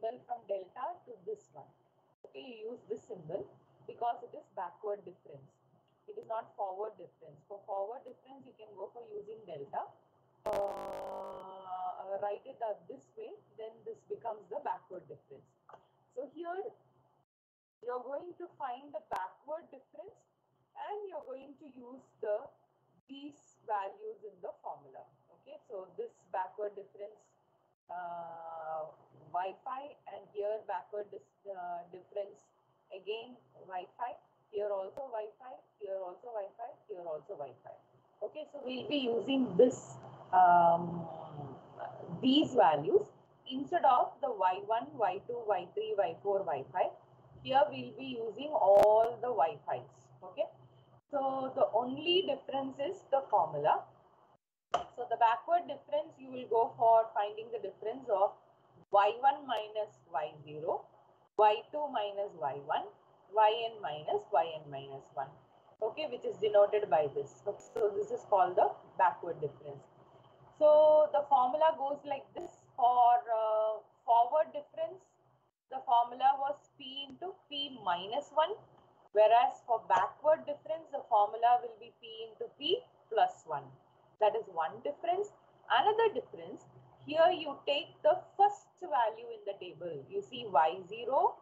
symbol from delta to this one. Okay, you use this symbol because it is backward difference. It is not forward difference. For forward difference, you can go for using delta. Write it this way, then this becomes the backward difference. So here you're going to find the backward difference and you're going to use these values in the formula. Okay, so this backward difference Wi-Fi, and here backward difference again Wi-Fi, here also Wi-Fi, here also Wi-Fi, here also Wi-Fi. Okay, so we'll be using these values instead of the Y1, Y2, Y3, Y4, Y5. Here we'll be using all the Wi-Fis. Okay, so the only difference is the formula. So the backward difference, you will go for finding the difference of Y1 minus Y0, Y2 minus Y1, Yn minus Yn minus 1. Okay, which is denoted by this. So this is called the backward difference. So the formula goes like this. For forward difference, the formula was P into P minus 1. Whereas for backward difference, the formula will be P into P plus 1. That is one difference. Another difference, here you take the first value in the table. You see Y0,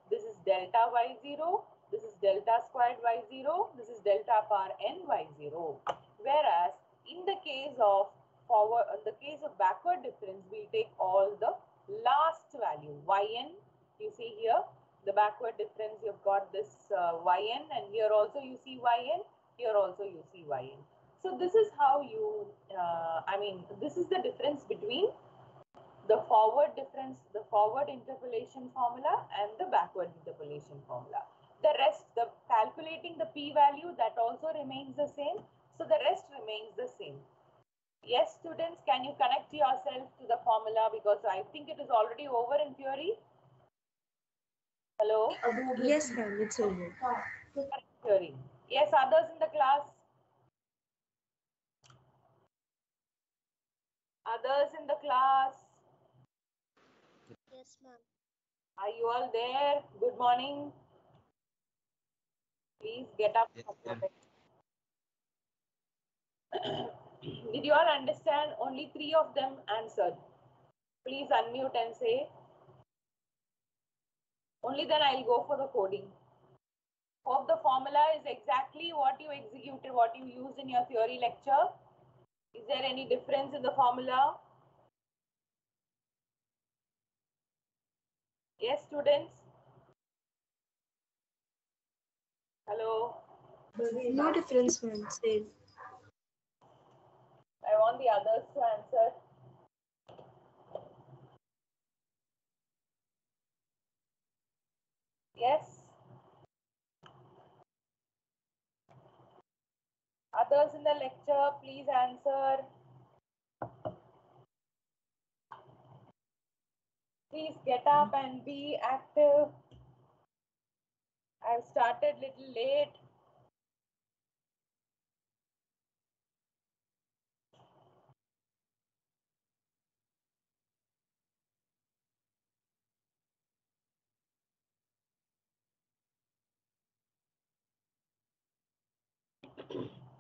this is delta Y0, this is delta squared Y0, this is delta power n Y0. Whereas in the case of backward difference, we take all the last value, Yn. You see here, the backward difference, you've got this Yn, and here also you see Yn, here also you see Yn. So this is how you, this is the difference between the forward difference, the forward interpolation formula and the backward interpolation formula. The rest, the calculating the p value, that also remains the same. So the rest remains the same. Yes, students, can you connect yourself to the formula, because I think it is already over in theory? Hello? Yes, ma'am, it's over. Theory. Yes, others in the class? Others in the class? Yes, ma'am. Are you all there? Good morning. Please get up. Yes, did you all understand? Only 3 of them answered. Please unmute and say. Only then I'll go for the coding. Hope the formula is exactly what you executed, what you used in your theory lecture. Is there any difference in the formula? Yes, students? Hello? No difference, ma'am. Same. I want the others to answer. Yes? Others in the lecture, please answer. Please get up and be active. I've started little late.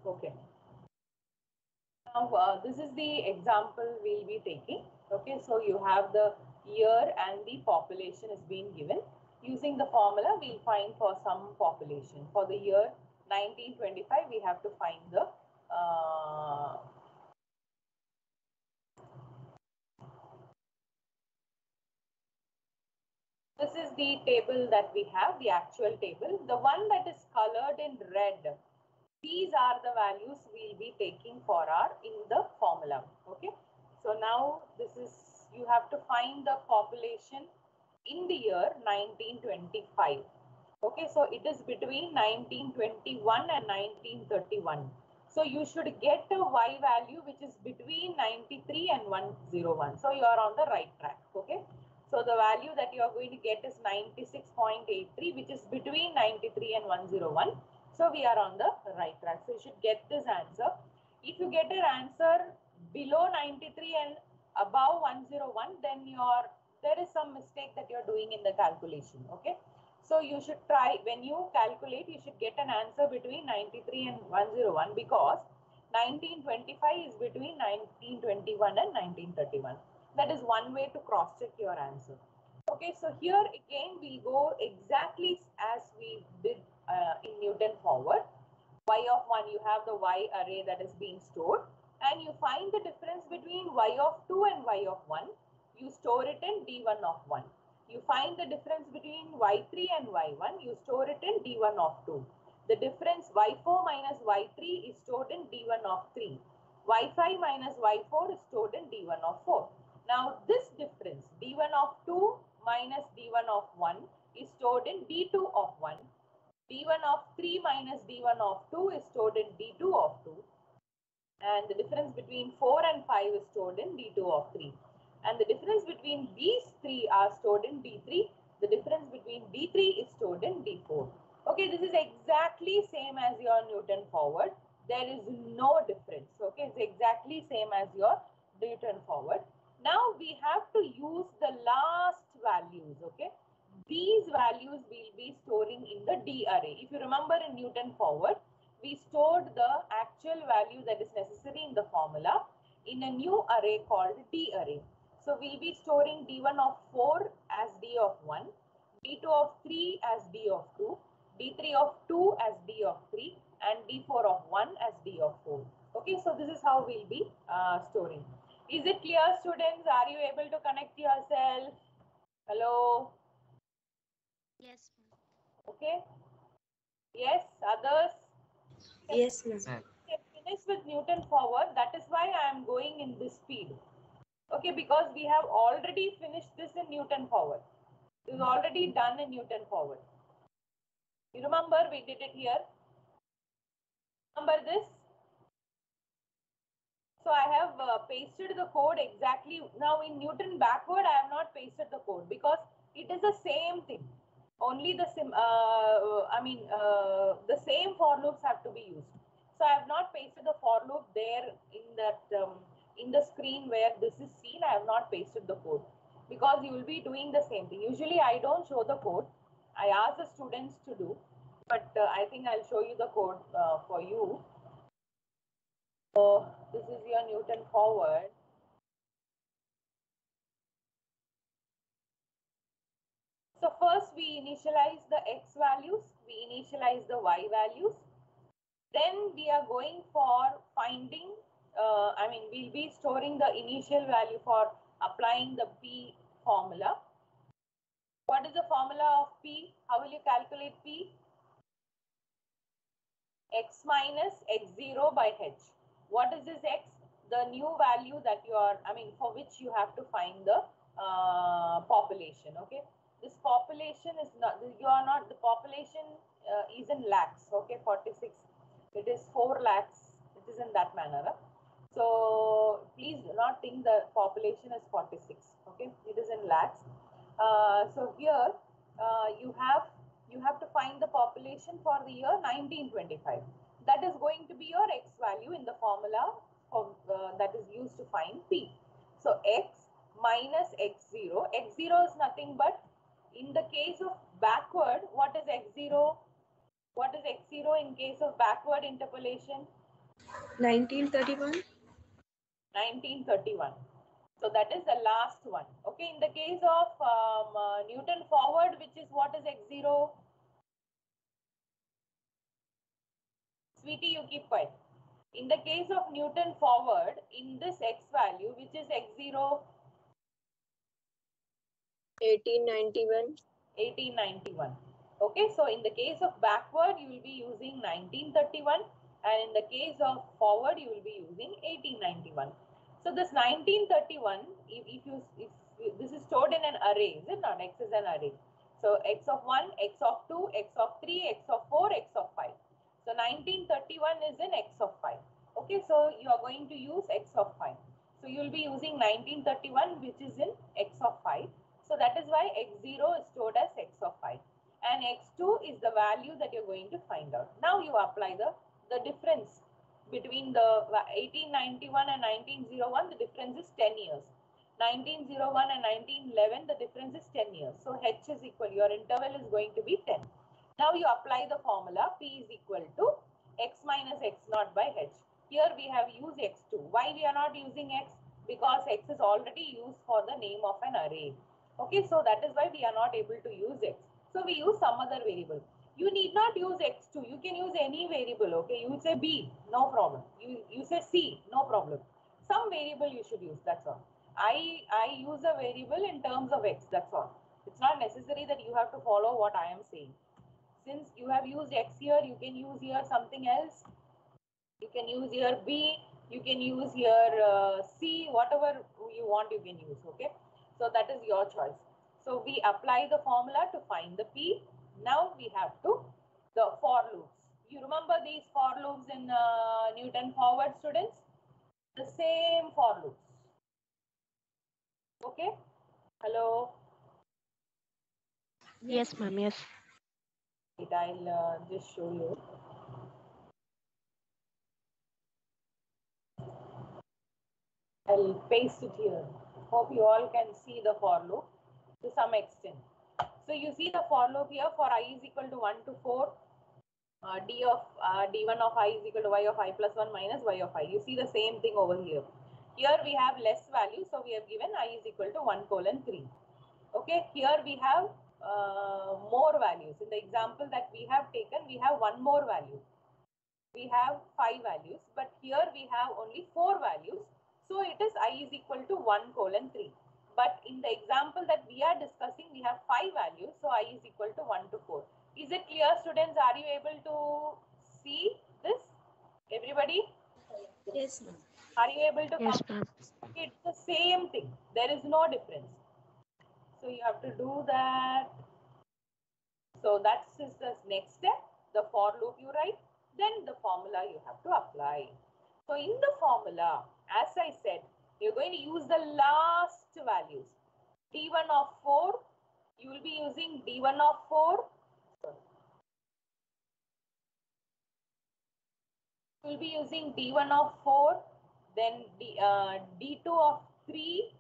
Okay. Now, this is the example we'll be taking. Okay, so you have the year and the population is being given. Using the formula, we'll find for some population. For the year 1925, we have to find the this is the table that we have, the actual table. The one that is colored in red, these are the values we'll be taking for in the formula. Okay. So now this is, you have to find the population in the year 1925. Okay. So it is between 1921 and 1931. So you should get a Y value which is between 93 and 101. So you are on the right track. Okay. So the value that you are going to get is 96.83, which is between 93 and 101. So we are on the right track. So you should get this answer. If you get an answer below 93 and above 101, then your there is some mistake that you're doing in the calculation. Okay, so you should try, when you calculate, you should get an answer between 93 and 101, because 1925 is between 1921 and 1931. That is one way to cross check your answer. Okay, so here again we go exactly as we did in Newton forward. Y of 1, you have the Y array that is being stored, and you find the difference between Y of 2 and Y of 1. You store it in D1 of 1. You find the difference between Y3 and Y1. You store it in D1 of 2. The difference Y4 minus Y3 is stored in D1 of 3. Y5 minus Y4 is stored in D1 of 4. Now this difference, D1 of 2 minus D1 of 1, is stored in D2 of 1. D1 of 3 minus D1 of 2 is stored in D2 of 2. And the difference between 4 and 5 is stored in D2 of 3. And the difference between these three are stored in D3. The difference between D3 is stored in D4. Okay, this is exactly same as your Newton forward. There is no difference. Okay, it's exactly same as your Newton forward. Now we have to use the last values. Okay, these values we'll be storing in the D array. If you remember in Newton forward, we stored the actual value that is necessary in the formula in a new array called D array. So we'll be storing D1 of 4 as D of 1, D2 of 3 as D of 2, D3 of 2 as D of 3, and D4 of 1 as D of 4. Okay, so this is how we'll be storing. Is it clear, students? Are you able to connect yourself? Hello? Yes, ma'am. Okay. Yes, others? Yes, ma'am. Finish with Newton forward. That is why I am going in this speed. Okay, because we have already finished this in Newton forward. It is already done in Newton forward. You remember we did it here? Remember this? So I have pasted the code exactly. Now in Newton backward, I have not pasted the code because it is the same thing. Only the the same for loops have to be used. So I have not pasted the for loop there in that in the screen where this is seen. I have not pasted the code because you will be doing the same thing. Usually I don't show the code. I ask the students to do, but I think I'll show you the code for you. So this is your Newton forward. So first we initialize the x values, we initialize the y values. Then we are going for finding, we'll be storing the initial value for applying the P formula. What is the formula of P? How will you calculate P? X minus x0 by h. What is this x? The new value that you are, for which you have to find the population. Okay, this population is not, you are not, the population is in lakhs. Okay, 46, it is 4 lakhs, it is in that manner. So please do not think the population is 46. Okay, it is in lakhs. So here you have to find the population for the year 1925. That is going to be your x value in the formula of, that is used to find P. So x minus x0. X0 is nothing but, in the case of backward, what is x0? What is x0 in case of backward interpolation? 1931. 1931. So that is the last one. Okay, in the case of Newton forward, which is, what is x0? Sweetie, you keep quiet. In the case of Newton forward, in this x value, which is x0? 1891. 1891. Okay, so in the case of backward, you will be using 1931, and in the case of forward, you will be using 1891. So this 1931, if this is stored in an array, is it not? X is an array. So x of 1, x of 2, x of 3, x of 4, x of 5. So 1931 is in x of 5. Okay, so you are going to use x of 5. So you will be using 1931, which is in x of 5. So that is why x0 is stored as x of 5. And x2 is the value that you're going to find out. Now you apply the difference between the 1891 and 1901. The difference is 10 years. 1901 and 1911, the difference is 10 years. So H is equal, your interval is going to be 10. Now you apply the formula, P is equal to X minus X naught by H. Here we have used X2. Why we are not using X? Because X is already used for the name of an array. Okay, so that is why we are not able to use X. So we use some other variable. You need not use X2. You can use any variable. Okay, you say B, no problem. You say C, no problem. Some variable you should use, that's all. I use a variable in terms of X, that's all. It's not necessary that you have to follow what I am saying. Since you have used X here, you can use here something else. You can use here B, you can use here C, whatever you want you can use, okay? So that is your choice. So we apply the formula to find the P. Now we have to, the for loops. You remember these for loops in Newton forward, students? The same for loops. Okay? Hello? Yes, ma'am. Yes. Wait, I'll just show you. I'll paste it here. Hope you all can see the for loop to some extent. So you see the for loop here for I is equal to 1 to 4. D1 of I is equal to y of I plus 1 minus y of I. You see the same thing over here. Here we have less value, so we have given I is equal to 1 colon 3. Okay, here we have more values. In the example that we have taken, we have one more value. We have 5 values, but here we have only 4 values. So it is I is equal to 1 colon 3. But in the example that we are discussing, we have 5 values. So I is equal to 1 to 4. Is it clear, students? Are you able to see this? Everybody? Yes, ma'am. Are you able to Yes, come? ma'am. Okay, it's the same thing. There is no difference. So you have to do that. So that's the next step. The for loop you write. Then the formula you have to apply. So in the formula, as I said, you're going to use the last values. D1 of 4, you will be using D1 of 4. You will be using D1 of 4, then D2 of 3,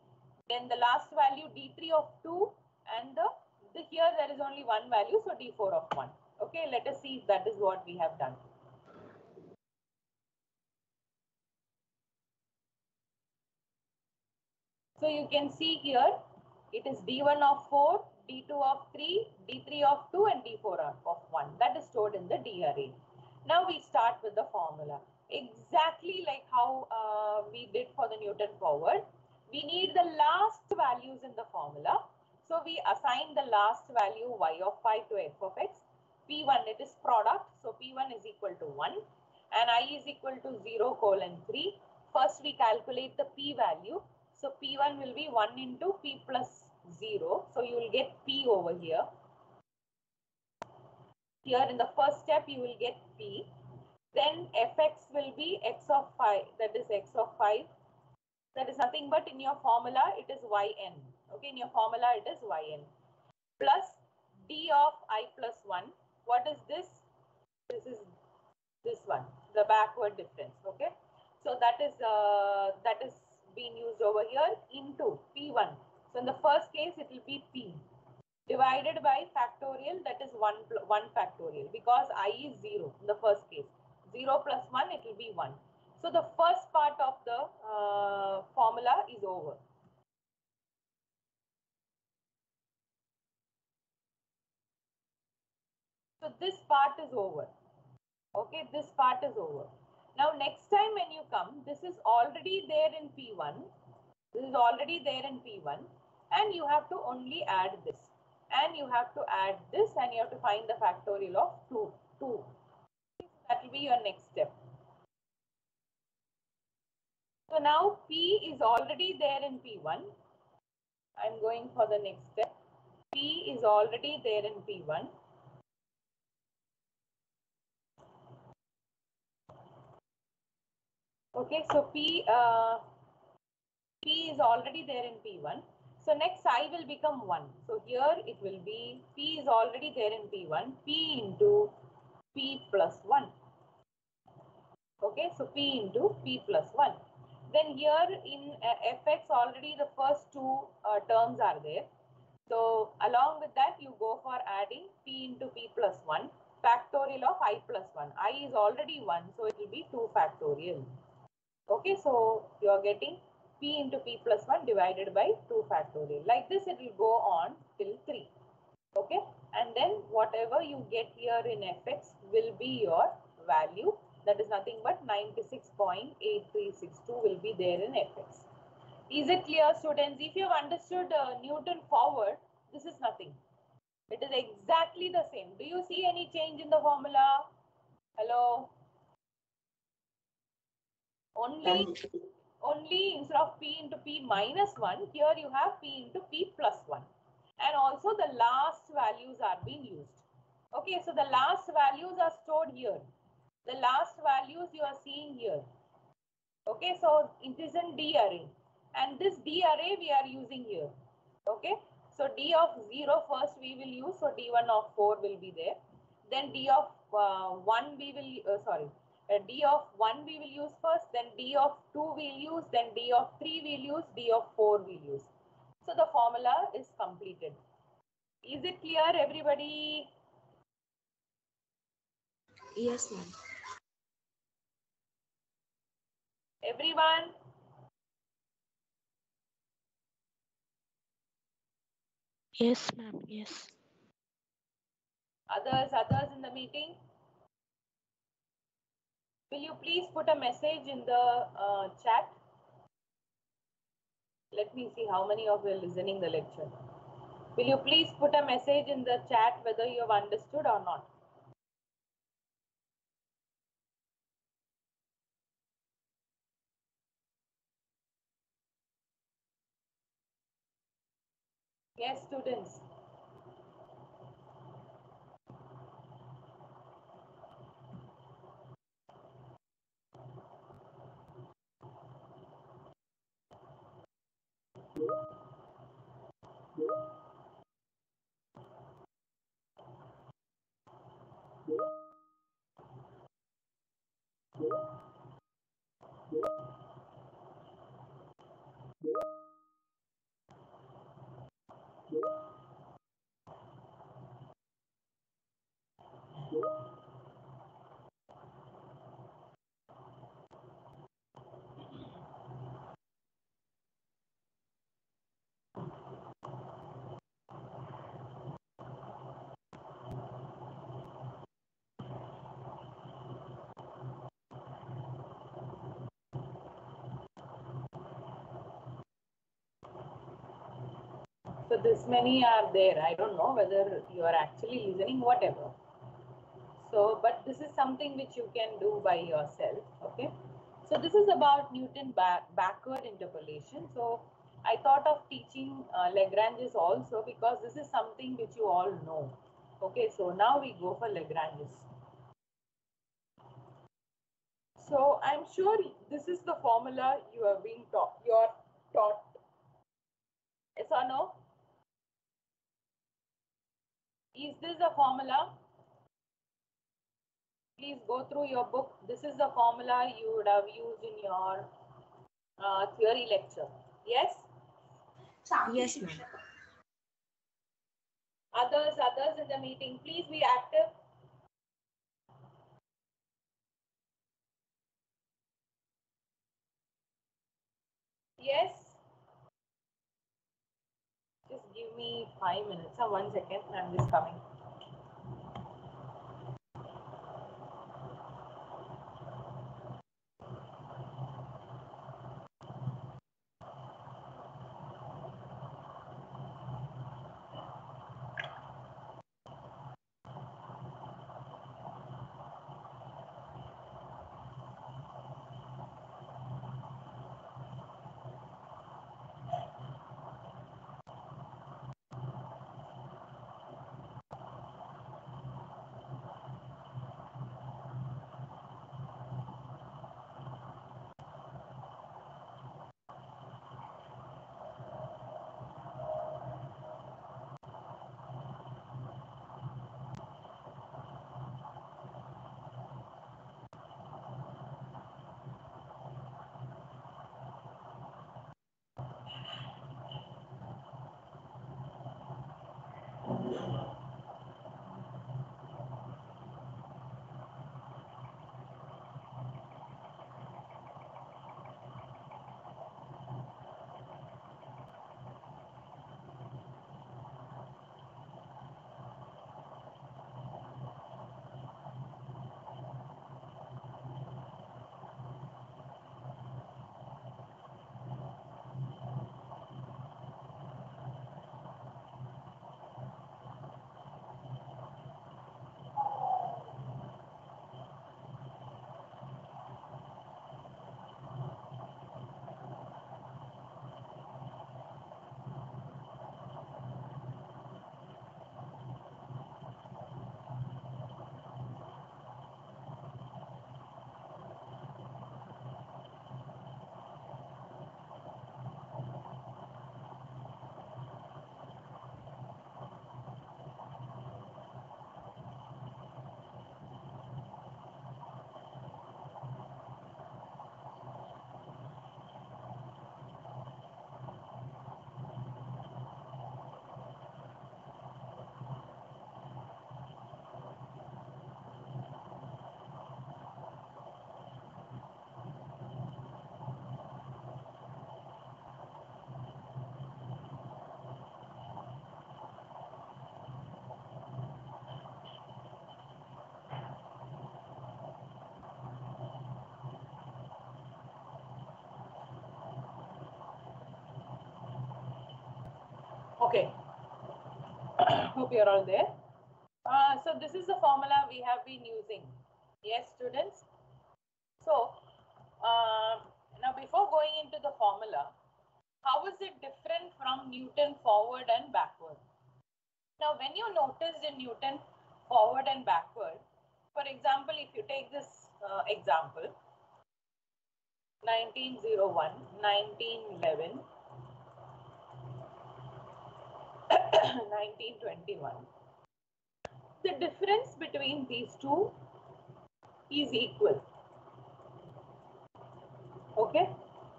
then the last value D3 of 2, and here there is only one value, so D4 of 1. Okay, let us see if that is what we have done. So you can see here, it is D1 of 4, D2 of 3, D3 of 2, and D4 of 1. That is stored in the D array. Now we start with the formula. Exactly like how we did for the Newton forward. We need the last values in the formula. So we assign the last value y of 5 to f of x. P1, it is product. So P1 is equal to 1 and I is equal to 0 colon 3. First we calculate the P value. So P1 will be 1 into P plus 0. So you will get P over here. Here in the first step, you will get P. Then Fx will be x of 5. That is x of 5. That is nothing but in your formula, it is yn. Okay, in your formula, it is yn. Plus d of I plus 1. What is this? This is this one, the backward difference. Okay, so that is being used over here into P1. So in the first case, it will be P divided by factorial, that is 1 factorial, because I is 0 in the first case. 0 plus 1, it will be 1. So the first part of the formula is over. So this part is over. Okay, this part is over. Now next time when you come, this is already there in P1. This is already there in P1 and you have to only add this. And you have to add this and you have to find the factorial of 2. That will be your next step. So now P is already there in P1. I'm going for the next step. P is already there in P1. Okay, so P is already there in P1. So next I will become 1. So here it will be P is already there in P1. P into P plus 1. Okay, so P into P plus 1. Then here in fx already the first two terms are there. So along with that, you go for adding p into p plus 1, factorial of I plus 1. I is already 1, so it will be 2 factorial. Okay, so you are getting p into p plus 1 divided by 2 factorial. Like this, it will go on till 3. Okay, and then whatever you get here in fx will be your value. That is nothing but 96.8362 will be there in fx. Is it clear, students? If you have understood Newton forward, this is nothing. It is exactly the same. Do you see any change in the formula? Hello? Only instead of p into p minus 1, here you have p into p plus 1. And also the last values are being used. Okay, so the last values are stored here. The last values you are seeing here. Okay, so it is in D array. And this D array we are using here. Okay, so D of 0 first we will use. So D1 of 4 will be there. Then D of 1 we will, D of 1 we will use first. Then D of 2 we'll use. Then D of 3 we'll use. D of 4 we'll use. So the formula is completed. Is it clear, everybody? Yes, ma'am. Everyone? Yes, ma'am. Yes. Others in the meeting? Will you please put a message in the chat? Let me see how many of you are listening the lecture. Will you please put a message in the chat whether you have understood or not? Yes, students. So this many are there. I don't know whether you are actually listening, whatever. So, but this is something which you can do by yourself. Okay. So this is about Newton backward interpolation. So I thought of teaching Lagrange's also because this is something which you all know. Okay. So now we go for Lagrange's. So I'm sure this is the formula you are being taught. You're taught. Yes or no? Is this the formula? Please go through your book. This is the formula you would have used in your theory lecture. Yes? Yes, ma'am. Others in the meeting, please be active. Yes? Just give me 5 minutes or 1 second. I'm just coming. Hope you're all there. So this is the formula we have been using. Yes, students. So now before going into the formula, how is it different from Newton forward and backward? Now, when you noticed in Newton forward and backward, for example, if you take this example, 1901, 1911, 1921, the difference between these two is equal. Okay,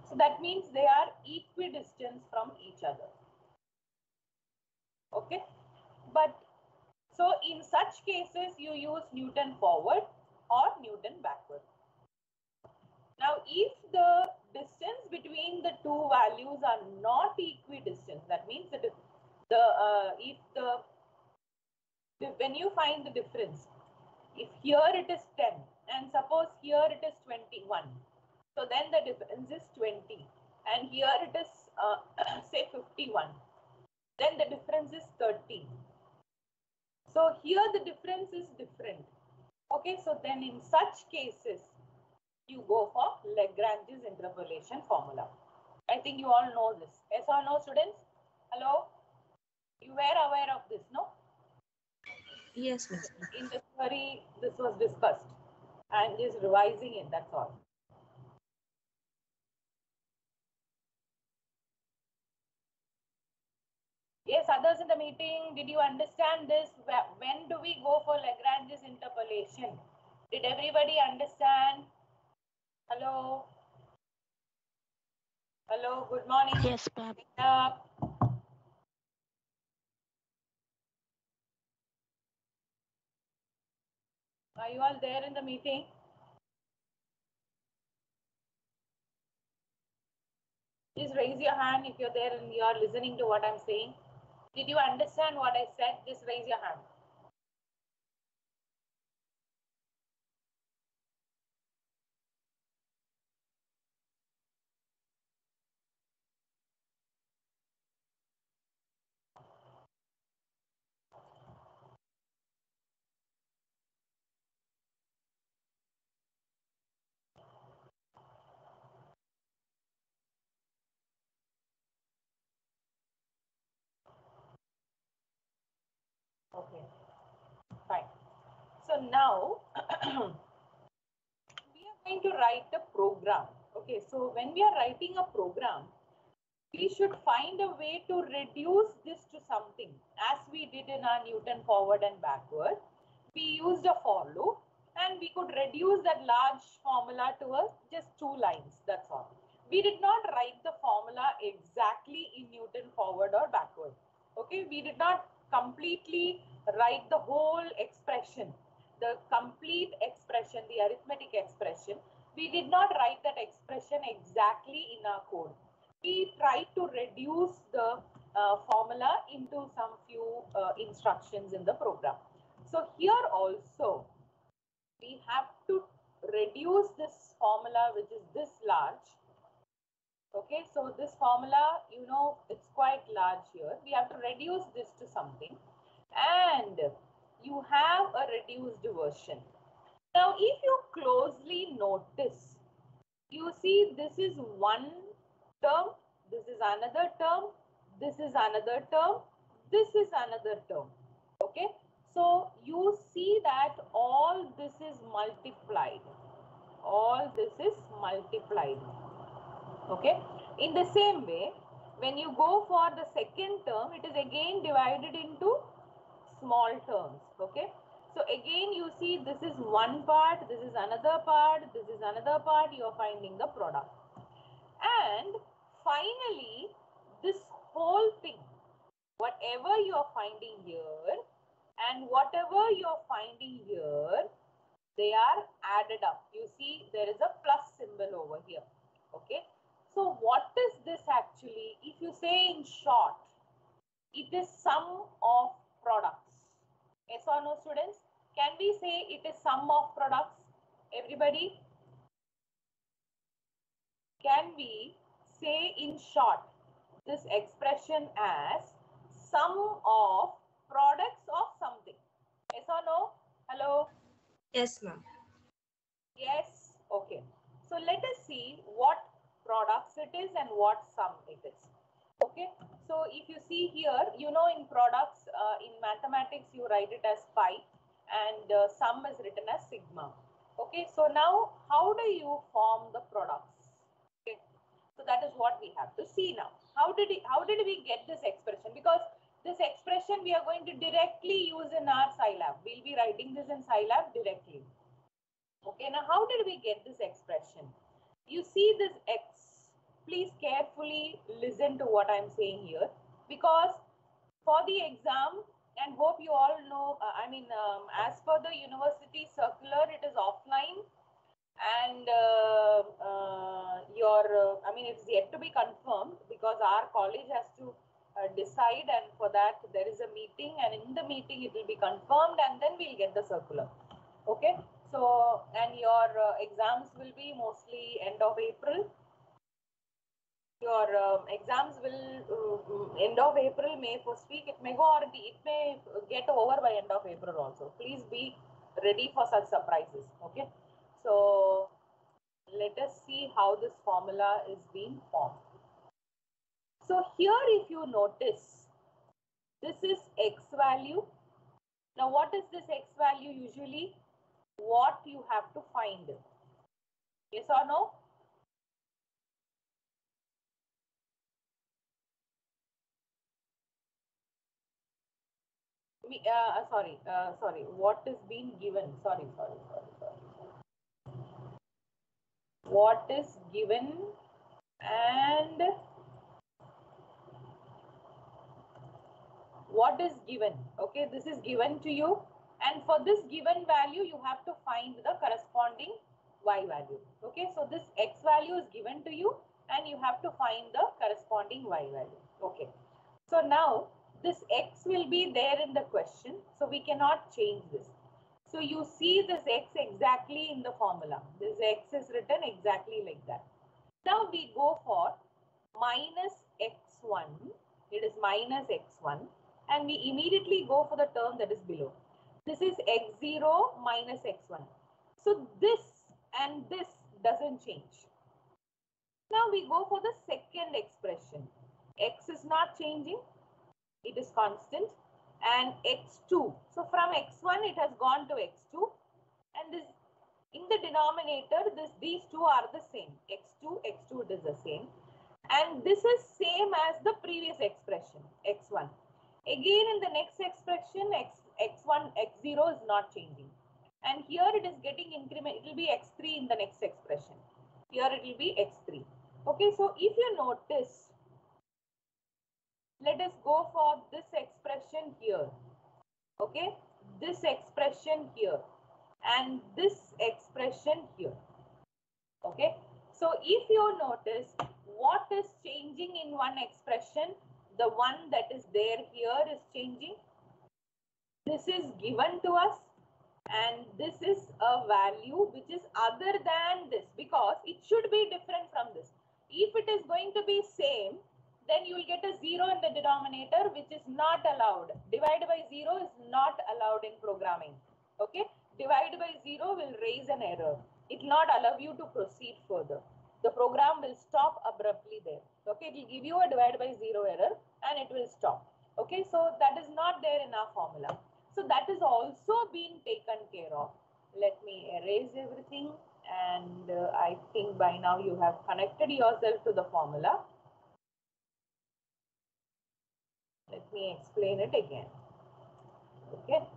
so that means they are equidistant from each other. Okay, but so in such cases you use Newton forward or Newton backward. Now, if the distance between the two values are not equidistant, that means that when you find the difference, if here it is 10 and suppose here it is 21, so then the difference is 20, and here it is say 51, then the difference is 13. So here the difference is different. Okay, so then in such cases, you go for Lagrange's interpolation formula. I think you all know this. Yes or no, students? Hello? You were aware of this, no? Yes, miss. In the theory, this was discussed. I'm just revising it, that's all. Yes, others in the meeting, did you understand this? When do we go for Lagrange's interpolation? Did everybody understand? Hello? Hello, good morning. Yes, ma'am. Are you all there in the meeting? Please raise your hand if you're there and you're listening to what I'm saying. Did you understand what I said? Just raise your hand. Okay, fine. So now we are going to write a program. Okay, so when we are writing a program, we should find a way to reduce this to something. As we did in our Newton forward and backward, we used a for loop and we could reduce that large formula to just 2 lines. That's all. We did not write the formula exactly in Newton forward or backward. Okay, we did not completely write the whole expression, the complete expression, the arithmetic expression. We did not write that expression exactly in our code. We tried to reduce the formula into some few instructions in the program. So here also we have to reduce this formula, which is this large. Okay, so this formula, you know, it's quite large here. We have to reduce this to something, and you have a reduced version. Now, if you closely notice, you see this is one term, this is another term, this is another term, this is another term. Okay, so you see that all this is multiplied. All this is multiplied. Okay, in the same way, when you go for the second term, it is again divided into small terms. Okay, so again you see this is one part, this is another part, this is another part. You are finding the product, and finally this whole thing, whatever you are finding here and whatever you are finding here, they are added up. You see there is a plus symbol over here. Okay, so what is this actually? If you say in short, it is sum of products. Yes or no, students? Can we say it is sum of products? Everybody? Can we say in short this expression as sum of products of something. Yes or no? Hello? Yes, ma'am. Yes. Okay. So let us see what products it is and what sum it is. Okay. So if you see here, you know, in products, in mathematics, you write it as pi, and sum is written as sigma. Okay. So now, how do you form the products? Okay. So that is what we have to see now. How did we get this expression? Because this expression we are going to directly use in our Scilab. We'll be writing this in Scilab directly. Okay, now how did we get this expression? You see this x. Please carefully listen to what I'm saying here, because for the exam, and hope you all know, as per the university circular, it is offline, and it's yet to be confirmed, because our college has to decide, and for that there is a meeting, and in the meeting it will be confirmed, and then we'll get the circular. Okay, so, and your exams will be mostly end of April. Your exams will end of April, May first week. It may go, or it may get over by end of April also. Please be ready for such surprises. Okay, so let us see how this formula is being formed. So here, if you notice, this is x value. Now, what is this x value usually? What you have to find? Yes or no? Sorry. What is being given? Sorry. What is given, and what is given? Okay, this is given to you, and for this given value, you have to find the corresponding y value. Okay, so this x value is given to you, and you have to find the corresponding y value. Okay, so now this x will be there in the question, so we cannot change this. So you see this x exactly in the formula. This x is written exactly like that. Now we go for minus x1. It is minus x1. And we immediately go for the term that is below. This is x0 minus x1. So this and this doesn't change. Now we go for the second expression. X is not changing. It is constant. And x2. So from x1 it has gone to x2. And this in the denominator, these two are the same. X2, it is the same. And this is same as the previous expression, x1. Again, in the next expression, x1, x0 is not changing. And here it is getting increment, it will be x3 in the next expression. Here it will be x3. Okay, so if you notice, let us go for this expression here. Okay, this expression here, and this expression here. Okay, so if you notice, what is changing in one expression, the one that is there here is changing. This is given to us, and this is a value which is other than this, because it should be different from this. If it is going to be same, then you will get a 0 in the denominator, which is not allowed. Divide by 0 is not allowed in programming. Okay, divide by 0 will raise an error. It will not allow you to proceed further. The program will stop abruptly there. Okay, it will give you a divide by 0 error, and it will stop. Okay, so that is not there in our formula. So that is also being taken care of. Let me erase everything, and I think by now you have connected yourself to the formula. Let me explain it again. Okay,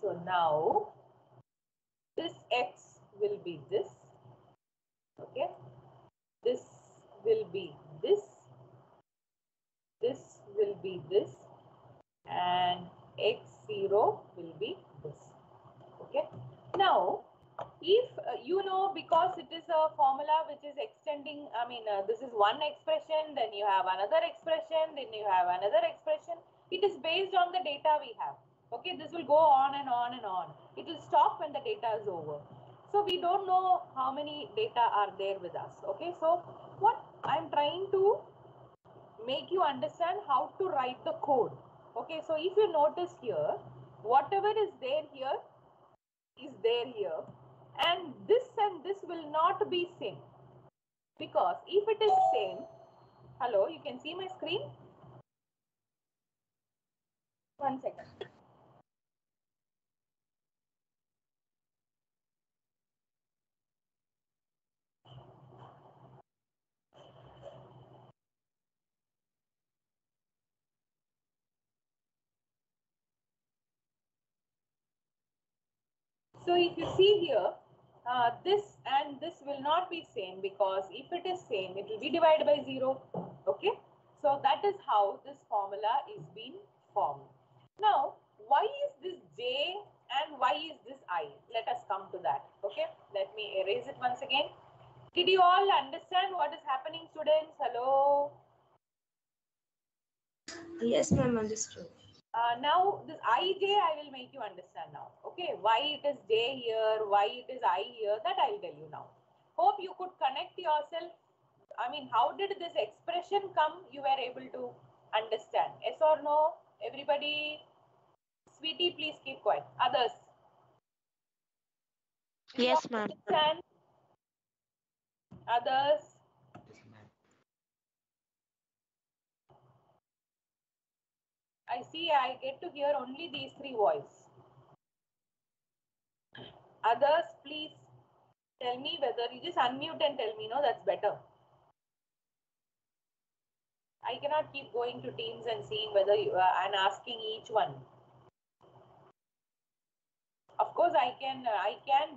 so now this x will be this. Okay, this will be this. This will be this, and x0 will be this. Okay, now if you know, because it is a formula which is extending, this is one expression, then you have another expression, then you have another expression. It is based on the data we have. Okay, this will go on and on and on. It will stop when the data is over. So we don't know how many data are there with us. Okay, so what I'm trying to make you understand how to write the code. Okay, so if you notice here, whatever is there here is there here, and this will not be same, because if it is same, hello, you can see my screen? One second. So if you see here, this and this will not be same, because if it is same, it will be divided by 0. Okay. So that is how this formula is being formed. Now, why is this J and why is this I? Let us come to that. Okay. Let me erase it once again. Did you all understand what is happening, students? Hello. Yes, ma'am, understood. Now this ij I will make you understand now. Okay, why it is j here, why it is I here, that I will tell you now. Hope you could connect yourself. I mean, how did this expression come? You were able to understand. Yes or no? Everybody, sweetie, please keep quiet. Others, did you all Yes, ma'am. understand? Others, I see. I get to hear only these three voices. Others, please tell me whether you just unmute and tell me. No, that's better. I cannot keep going to Teams and seeing whether you and asking each one. Of course, I can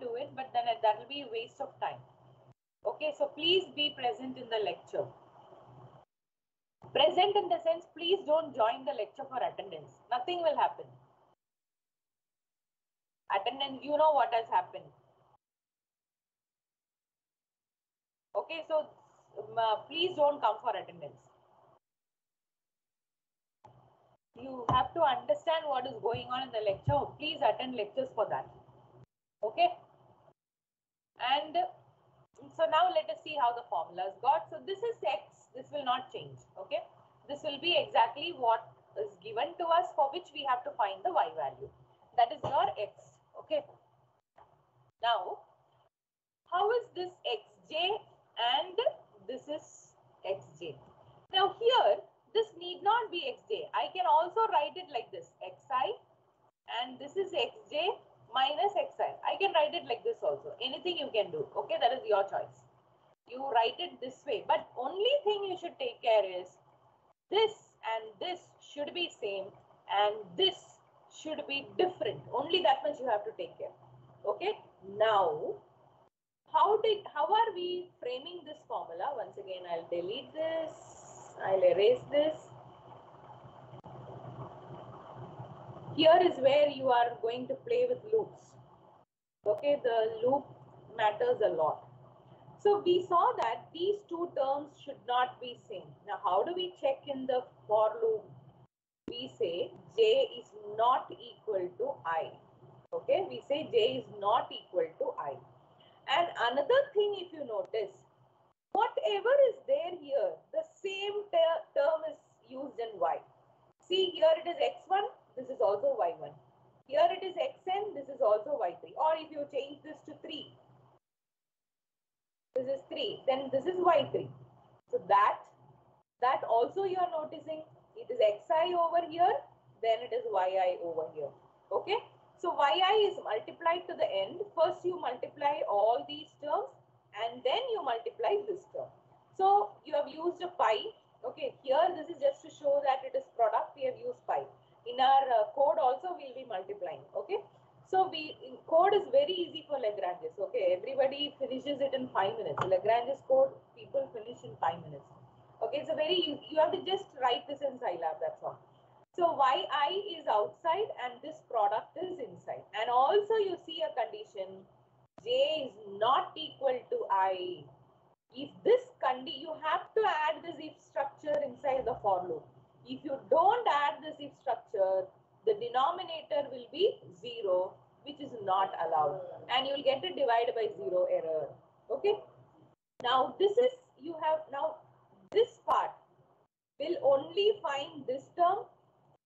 do it, but then that will be a waste of time. Okay, so please be present in the lecture. Present in the sense, please don't join the lecture for attendance. Nothing will happen. Attendance, you know what has happened. Okay, so please don't come for attendance. You have to understand what is going on in the lecture. Please attend lectures for that. Okay. And so now let us see how the formula is got. So this is x. This will not change. Okay. This will be exactly what is given to us, for which we have to find the y value. That is your x. Okay. Now, how is this xj and this is xj? Now here, this need not be xj. I can also write it like this, xi, and this is xj minus xi. I can write it like this also. Anything you can do. Okay, that is your choice. You write it this way, but only thing you should take care is this and this should be same and this should be different. Only that much you have to take care. Okay. Now, how are we framing this formula? Once again, I'll delete this. I'll erase this. Here is where you are going to play with loops. Okay, the loop matters a lot. So we saw that these two terms should not be same. Now, how do we check in the for loop? We say j is not equal to I. Okay, we say j is not equal to I. And another thing, if you notice, whatever is there here, the same term is used in y. See, here it is x1, this is also y1. Here it is xn, this is also y3. Or if you change this to 3, this is 3, then this is y3. So that also you are noticing, it is xi over here, then it is yi over here. Okay, so yi is multiplied to the end. First you multiply all these terms and then you multiply this term. So you have used a pi. Okay, here this is just to show that it is product. We have used pi. In our code also we will be multiplying. Okay, so code is very easy for Lagrange's. Okay, everybody finishes it in 5 minutes. Lagrange's code people finish in 5 minutes. Okay, it's a very, you have to just write this in Scilab, that's all. So yi is outside and this product is inside. And also you see a condition, j is not equal to I. If this you have to add this if structure inside the for loop. If you don't add this if structure, the denominator will be 0, which is not allowed. And you will get it divided by 0 error. Okay. Now this is, you have now this part will only find this term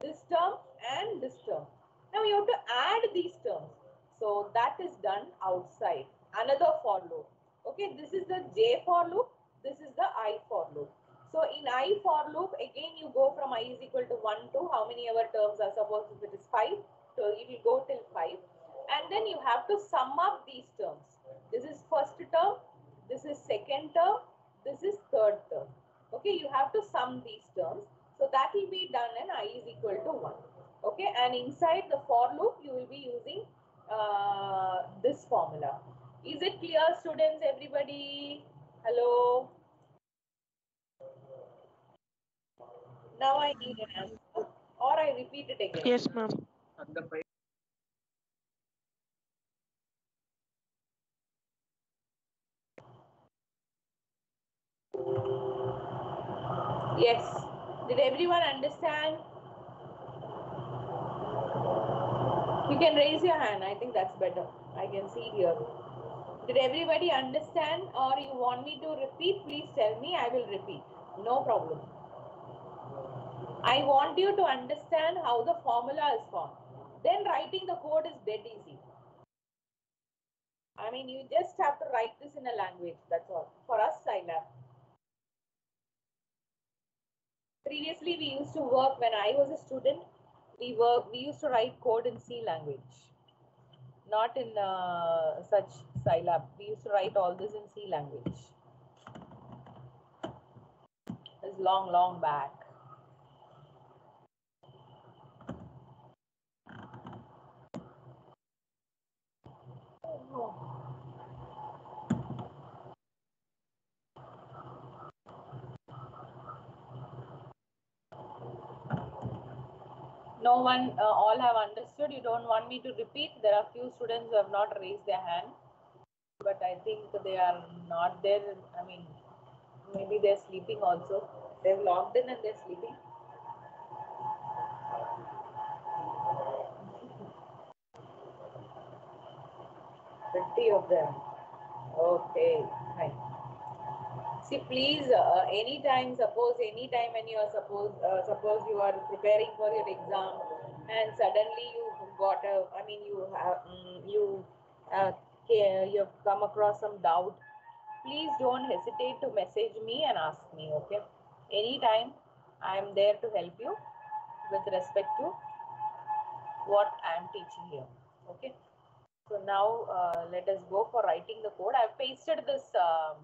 this term and this term. Now you have to add these terms. So that is done outside. Another for loop. Okay, this is the J for loop. This is the I for loop. So in I for loop, again you go from I is equal to 1 to how many ever terms are supposed if it is 5. So it will go till 5. And then you have to sum up these terms. This is first term. This is second term. This is third term. Okay, you have to sum these terms. So that will be done when I is equal to 1. Okay, and inside the for loop, you will be using this formula. Is it clear, students, everybody? Hello? Now I need an answer, or I repeat it again. Yes, ma'am. Yes. Did everyone understand? You can raise your hand. I think that's better. I can see here. Did everybody understand, or you want me to repeat? Please tell me. I will repeat. No problem. I want you to understand how the formula is formed. Then writing the code is dead easy. I mean, you just have to write this in a language. That's all. For us, Scilab. Previously, we used to work when I was a student. We used to write code in C language, not in such Scilab. We used to write all this in C language. It's long, long back. No one, all have understood. You don't want me to repeat. There are few students who have not raised their hand, but I think they are not there. I mean, maybe they're sleeping also. They've logged in and they're sleeping. Pretty of them. Okay, fine. See, please, anytime when you are suppose you are preparing for your exam, and suddenly you got a, I mean, you have come across some doubt. Please don't hesitate to message me and ask me. Okay, anytime I am there to help you with respect to what I am teaching here. Okay. So now let us go for writing the code. I have pasted this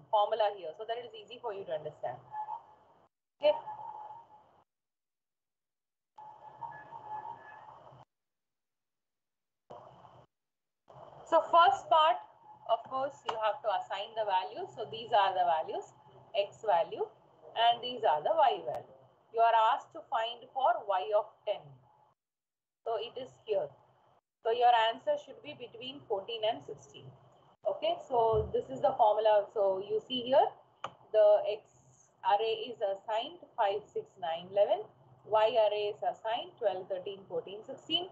formula here so that it is easy for you to understand. Okay. So first part, of course, you have to assign the values. So these are the values, x value, and these are the y value. You are asked to find for y of 10. So it is here. So your answer should be between 14 and 16. Okay, so this is the formula. So you see here, the x array is assigned 5, 6, 9, 11. Y array is assigned 12, 13, 14, 16.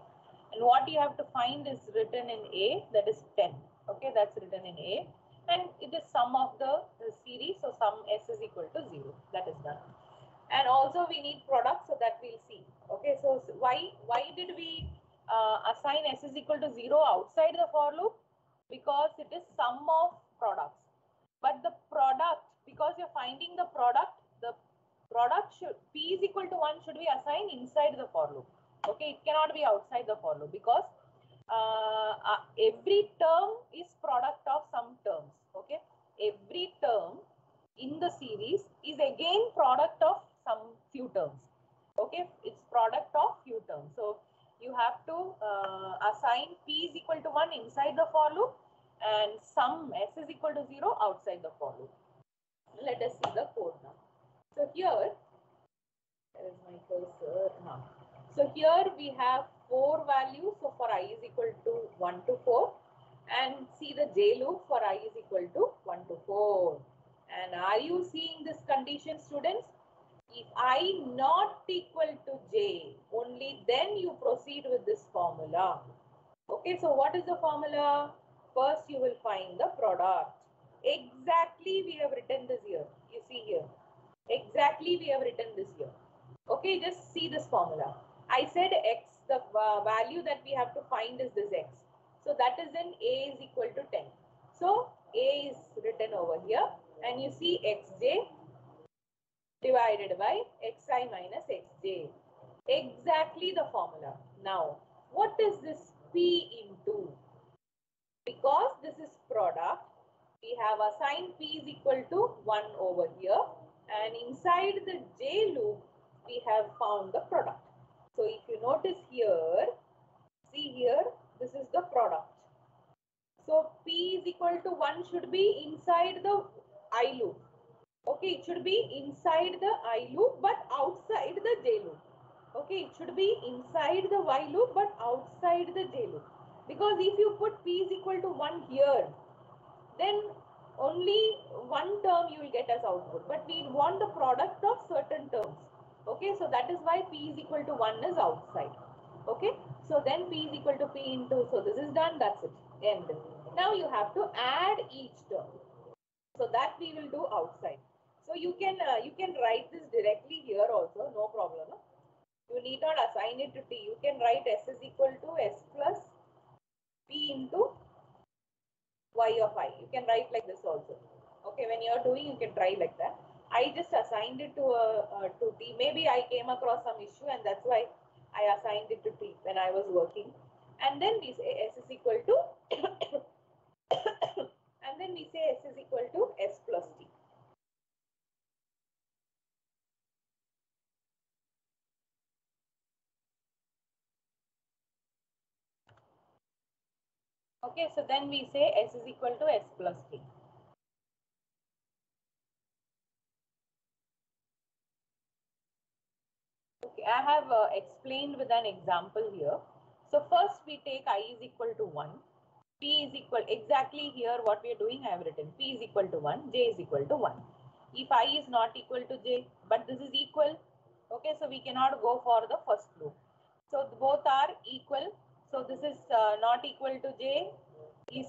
And what you have to find is written in A, that is 10. Okay, that's written in A. And it is sum of the series. So sum S is equal to 0. That is done. And also we need product, so that we'll see. Okay, so why did we assign S is equal to 0 outside the for loop? Because it is sum of products. But the product, because you're finding the product should, P is equal to 1 should be assigned inside the for loop. Okay, it cannot be outside the for loop because every term is product of some terms. Okay, every term in the series is again product of some few terms. Okay, it's product of few terms. So you have to assign P is equal to 1 inside the for loop and sum S is equal to 0 outside the for loop. Let us see the code now. So here, where is my cursor now? So here we have 4 values. So for I is equal to 1 to 4, and see the J loop for I is equal to 1 to 4. And are you seeing this condition, students? If I not equal to J, only then you proceed with this formula. Okay, so what is the formula? First you will find the product. Exactly we have written this here. You see here. Exactly we have written this here. Okay, just see this formula. I said x, the value that we have to find is this x. So that is in a is equal to 10. So a is written over here and you see xj divided by xi minus xj. Exactly the formula. Now, what is this p into? Because this is product, we have assigned p is equal to 1 over here, and inside the j loop, we have found the product. So if you notice here, see here, this is the product. So p is equal to 1 should be inside the I loop. Okay, it should be inside the I loop but outside the j loop. Okay, it should be inside the while loop but outside the j loop. Because if you put p is equal to 1 here, then only one term you will get as output. But we want the product of certain terms. Okay, so that is why p is equal to 1 is outside. Okay, so then p is equal to p into, so this is done, that's it, end. Now you have to add each term. So that we will do outside. So you can write this directly here also, no problem. You need not assign it to t. You can write s is equal to s plus p into y of I. You can write like this also. Okay, when you are doing, you can try like that. I just assigned it to t. Maybe I came across some issue and that's why I assigned it to t when I was working. And then we say s is equal to and then we say s is equal to s plus t. Okay, so then we say s is equal to s plus t. Okay, I have explained with an example here. So first we take I is equal to 1. P is equal, exactly here what we are doing I have written. P is equal to 1, J is equal to 1. If I is not equal to J, but this is equal, okay, so we cannot go for the first loop. So both are equal. So this is not equal to J is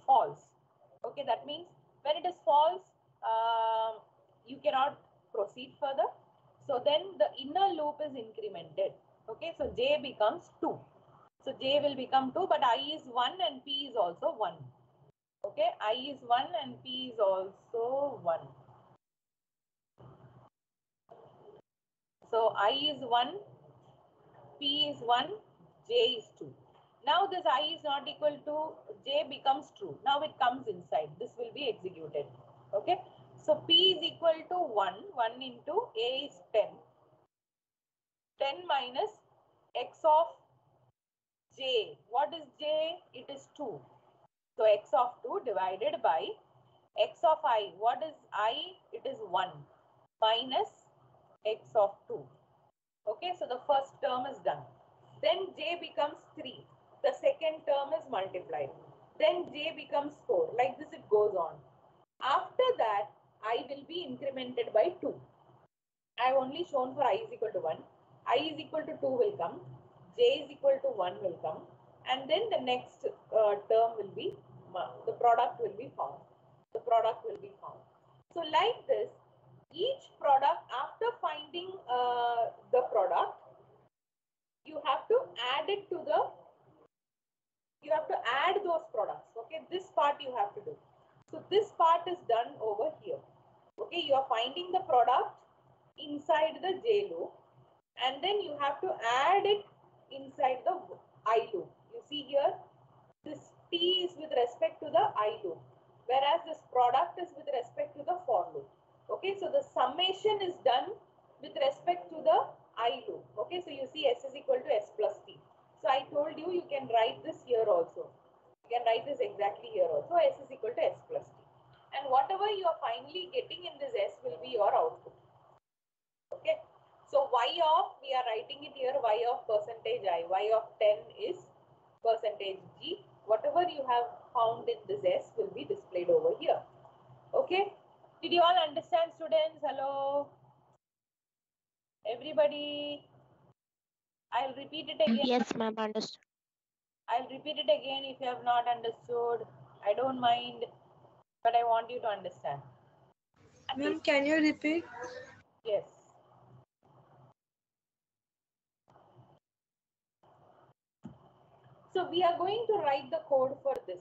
false. Okay, that means when it is false, you cannot proceed further. So then the inner loop is incremented. Okay, so J becomes 2. So J will become 2, but I is 1 and P is also 1. Okay, I is 1 and P is also 1. So I is 1, P is 1, J is 2. Now this I is not equal to J becomes true. Now it comes inside. This will be executed. Okay. So P is equal to 1. 1 into A is 10. 10 minus X of J. What is J? It is 2. So X of 2 divided by X of I. What is I? It is 1 minus X of 2. Okay. So the first term is done. Then J becomes 3. The second term is multiplied. Then J becomes 4. Like this it goes on. After that, I will be incremented by 2. I have only shown for I is equal to 1. I is equal to 2 will come. J is equal to 1 will come. And then the next term will be, the product will be found. The product will be found. So like this, each product, after finding the product, you have to add it to the, you have to add those products. Okay, this part you have to do. So this part is done over here. Okay, you are finding the product inside the J loop and then you have to add it inside the I loop. You see here, this T is with respect to the I loop, whereas this product is with respect to the for loop. Okay, so the summation is done with respect to the I loop. Okay, so you see S is equal to S plus T. So I told you, you can write this here also. You can write this exactly here also. S is equal to S plus T. And whatever you are finally getting in this S will be your output. Okay. So Y of, we are writing it here, Y of percentage I. Y of 10 is percentage G. Whatever you have found in this S will be displayed over here. Okay. Did you all understand, students? Hello. Everybody. I'll repeat it again. Yes, ma'am, understood. I'll repeat it again if you have not understood. I don't mind, but I want you to understand. Ma'am, can you repeat? Yes. So we are going to write the code for this.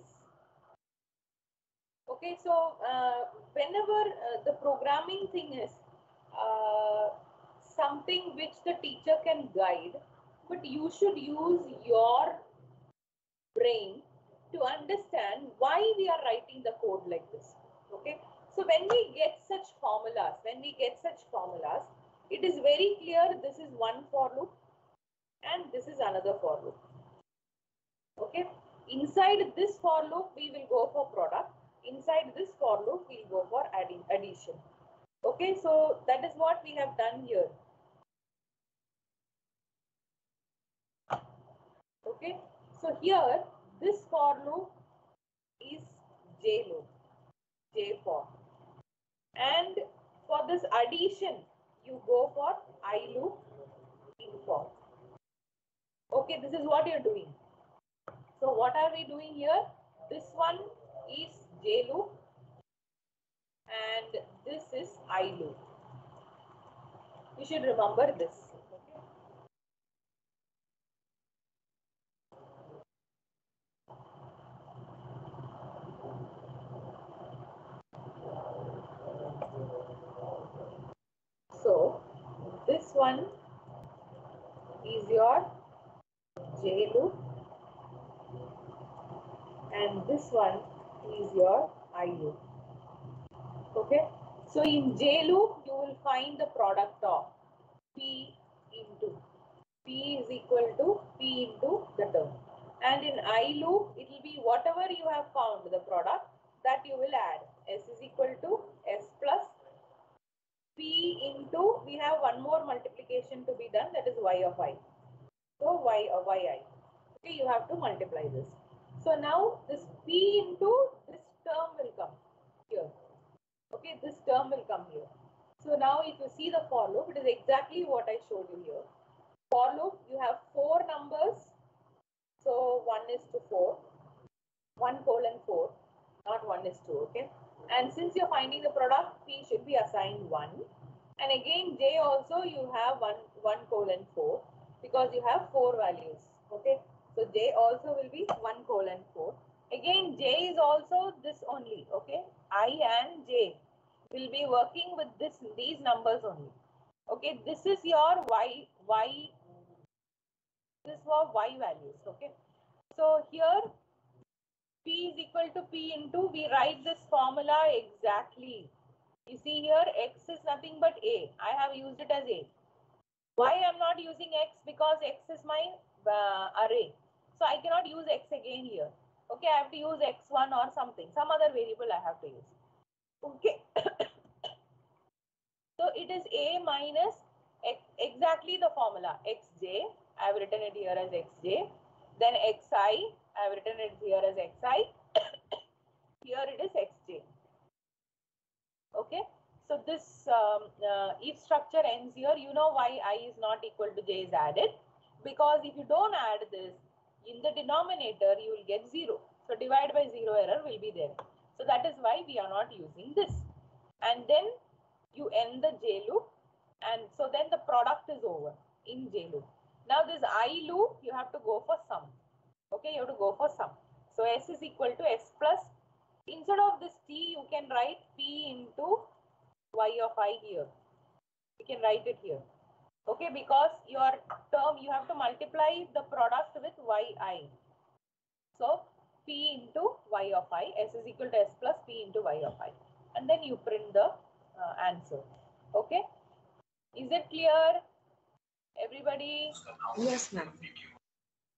Okay, so whenever the programming thing is something which the teacher can guide, but you should use your brain to understand why we are writing the code like this. Okay, so when we get such formulas, it is very clear this is one for loop and this is another for loop. Okay, inside this for loop we will go for product, inside this for loop we will go for addition. Okay, so that is what we have done here. Okay, so here this for loop is J loop, J for, and for this addition you go for I loop in for. Okay, this is what you're doing. So what are we doing here? This one is J loop and this is I loop. You should remember this. Okay. So this one is your J loop and this one is your I loop. Okay. So in J loop you will find the product of P into P is equal to P into the term. And in I loop it will be whatever you have found the product that you will add. S is equal to S plus P into, we have one more multiplication to be done, that is Y of I. So Y of yi. Okay, you have to multiply this. So now this P into this term will come here. Okay, this term will come here. So now if you see the for loop, it is exactly what I showed you here. For loop, you have 4 numbers. So 1:4, 1:4, not 1:2, okay? And since you're finding the product, P should be assigned 1. And again, J also you have 1:4 because you have 4 values, okay? So J also will be 1:4. Again, J is also this only, okay? I and J will be working with these numbers only. Okay, this is your Y, this was Y values, okay? So here P is equal to P into, we write this formula exactly. You see here, X is nothing but A. I have used it as A. Why I am not using X? Because X is my array. So I cannot use X again here. Okay, I have to use X1 or something. Some other variable I have to use. Okay. So it is A minus X, exactly the formula. Xj, I have written it here as Xj. Then Xi, I have written it here as Xi. Here it is Xj. Okay. So this if structure ends here, you know why I is not equal to j is added. Because if you don't add this, in the denominator, you will get 0. So divide by 0 error will be there. So that is why we are not using this. And then you end the j loop. And so then the product is over in j loop. Now this I loop, you have to go for sum. Okay, you have to go for sum. So S is equal to S plus, instead of this T, you can write P into Y of I here. You can write it here. Okay, because your term, you have to multiply the product with yi. So P into Y of I, S is equal to S plus P into Y of I. And then you print the answer. Okay. Is it clear? Everybody? Yes, ma'am.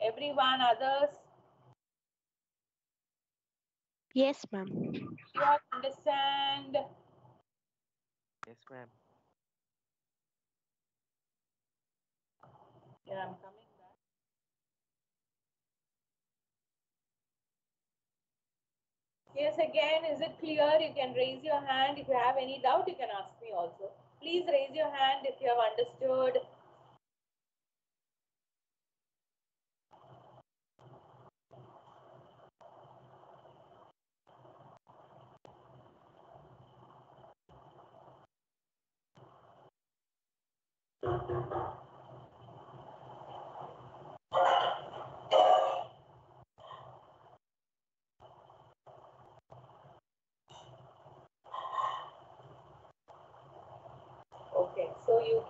Everyone, others? Yes, ma'am. You all understand? Yes, ma'am. Yeah, I'm coming back. Yes, again, is it clear? You can raise your hand. If you have any doubt, you can ask me also. Please raise your hand if you have understood.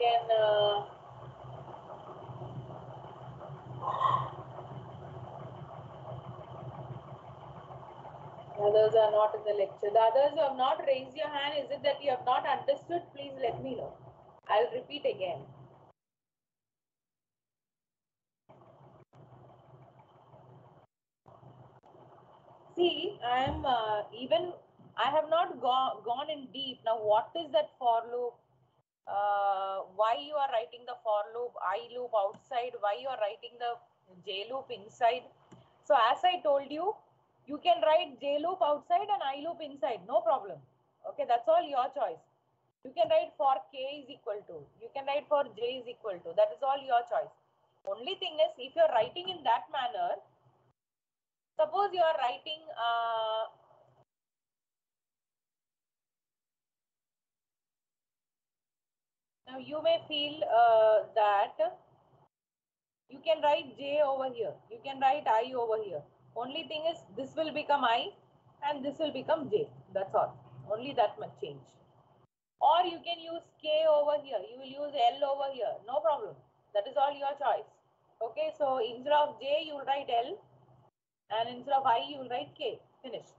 can others are not in the lecture. The others who have not raised your hand, is it that you have not understood? Please let me know. I'll repeat again. See, I have not gone in deep. Now, what is that for loop? Why you are writing the for loop, I loop outside, why you are writing the J loop inside. So as I told you, you can write J loop outside and I loop inside, no problem. Okay, that's all your choice. You can write for K is equal to, you can write for J is equal to, that is all your choice. Only thing is, if you're writing in that manner, suppose you are writing now you may feel that you can write J over here, you can write I over here. Only thing is, this will become I and this will become J. That's all. Only that much change. Or you can use K over here, you will use L over here, no problem. That is all your choice. Okay, so instead of J, you will write L, and instead of I, you will write K. Finished.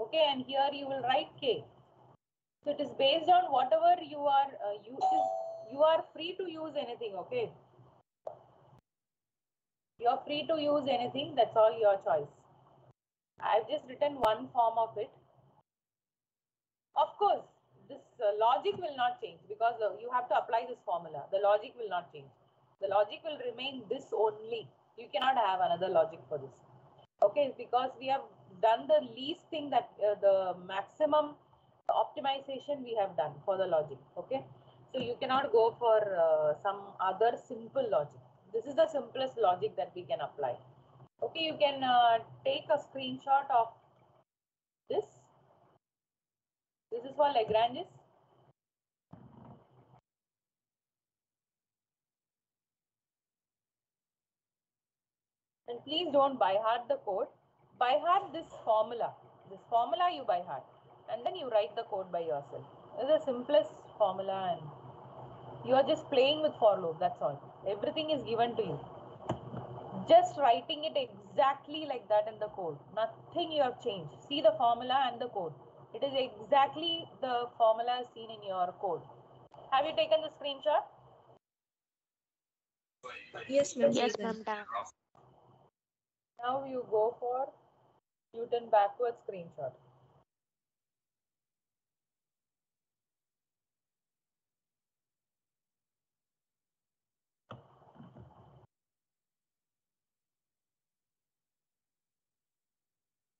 Okay, and here you will write K. So it is based on whatever you are you are free to use anything. Okay, you are free to use anything. That's all your choice. I've just written one form of it. Of course, this logic will not change because you have to apply this formula. The logic will not change. The logic will remain this only. You cannot have another logic for this. Okay, because we have done the least thing, that the maximum optimization we have done for the logic. Okay, so you cannot go for some other simple logic. This is the simplest logic that we can apply. Okay, you can take a screenshot of this. This is for Lagrange's. And please don't by heart the code. By heart this formula. This formula you by heart. And then you write the code by yourself. It's the simplest formula and you are just playing with for loop. That's all. Everything is given to you. Just writing it exactly like that in the code. Nothing you have changed. See the formula and the code. It is exactly the formula seen in your code. Have you taken the screenshot? Yes, ma'am. Yes, ma'am. Done. Now you go for Newton backward screenshot.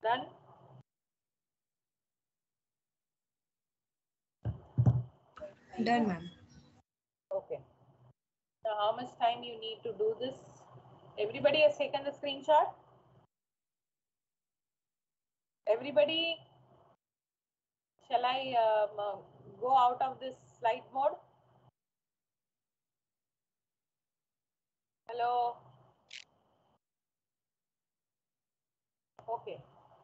Done? Done, ma'am. Okay. Now how much time you need to do this? Everybody has taken the screenshot? Everybody, shall I go out of this slide mode? Hello? Okay.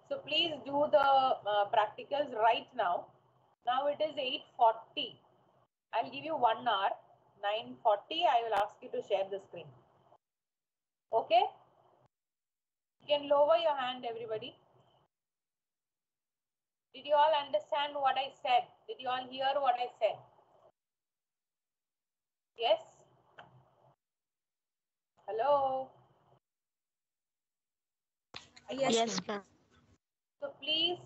So please do the practicals right now. Now it is 8:40. I'll give you 1 hour. 9:40, I will ask you to share the screen. Okay? You can lower your hand, everybody. Did you all understand what I said? Did you all hear what I said? Yes? Hello? Yes, ma'am. So please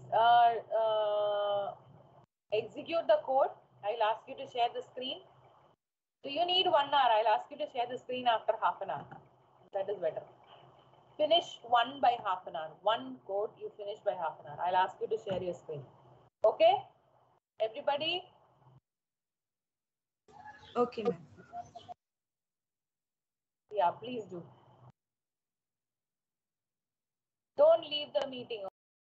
execute the code. I'll ask you to share the screen. Do you need 1 hour? I'll ask you to share the screen after half an hour. That is better. Finish one by half an hour. One code you finish by half an hour. I'll ask you to share your screen. Okay? Everybody? Okay, ma'am. Yeah, please do. Don't leave the meeting.